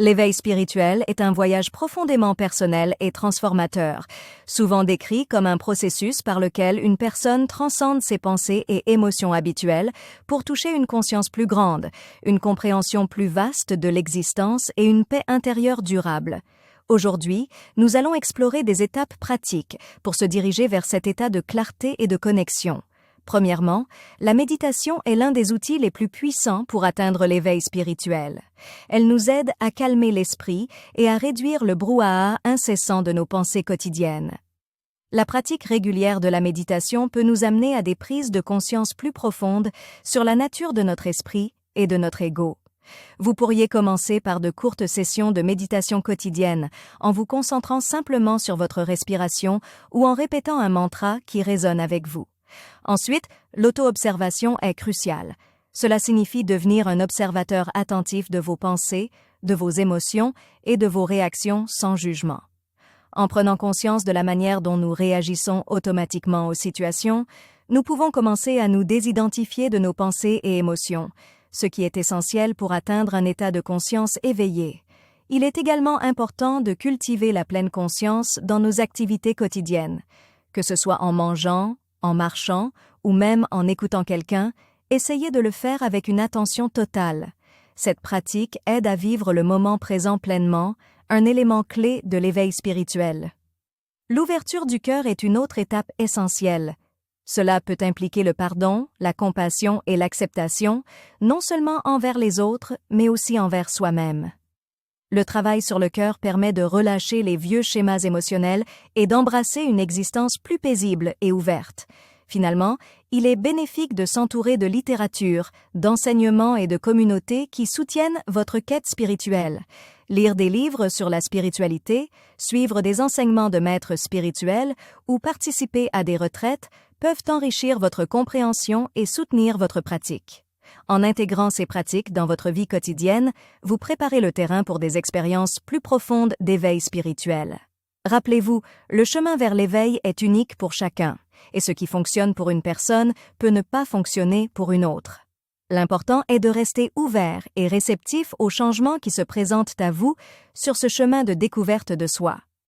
L'éveil spirituel est un voyage profondément personnel et transformateur, souvent décrit comme un processus par lequel une personne transcende ses pensées et émotions habituelles pour toucher une conscience plus grande, une compréhension plus vaste de l'existence et une paix intérieure durable. Aujourd'hui, nous allons explorer des étapes pratiques pour se diriger vers cet état de clarté et de connexion. Premièrement, la méditation est l'un des outils les plus puissants pour atteindre l'éveil spirituel. Elle nous aide à calmer l'esprit et à réduire le brouhaha incessant de nos pensées quotidiennes. La pratique régulière de la méditation peut nous amener à des prises de conscience plus profondes sur la nature de notre esprit et de notre ego. Vous pourriez commencer par de courtes sessions de méditation quotidienne en vous concentrant simplement sur votre respiration ou en répétant un mantra qui résonne avec vous. Ensuite, l'auto-observation est cruciale. Cela signifie devenir un observateur attentif de vos pensées, de vos émotions et de vos réactions sans jugement. En prenant conscience de la manière dont nous réagissons automatiquement aux situations, nous pouvons commencer à nous désidentifier de nos pensées et émotions, ce qui est essentiel pour atteindre un état de conscience éveillé. Il est également important de cultiver la pleine conscience dans nos activités quotidiennes, que ce soit en mangeant, en marchant ou même en écoutant quelqu'un, essayez de le faire avec une attention totale. Cette pratique aide à vivre le moment présent pleinement, un élément clé de l'éveil spirituel. L'ouverture du cœur est une autre étape essentielle. Cela peut impliquer le pardon, la compassion et l'acceptation, non seulement envers les autres, mais aussi envers soi-même. Le travail sur le cœur permet de relâcher les vieux schémas émotionnels et d'embrasser une existence plus paisible et ouverte. Finalement, il est bénéfique de s'entourer de littérature, d'enseignements et de communautés qui soutiennent votre quête spirituelle. Lire des livres sur la spiritualité, suivre des enseignements de maîtres spirituels ou participer à des retraites peuvent enrichir votre compréhension et soutenir votre pratique. En intégrant ces pratiques dans votre vie quotidienne, vous préparez le terrain pour des expériences plus profondes d'éveil spirituel. Rappelez-vous, le chemin vers l'éveil est unique pour chacun, et ce qui fonctionne pour une personne peut ne pas fonctionner pour une autre. L'important est de rester ouvert et réceptif aux changements qui se présentent à vous sur ce chemin de découverte de soi.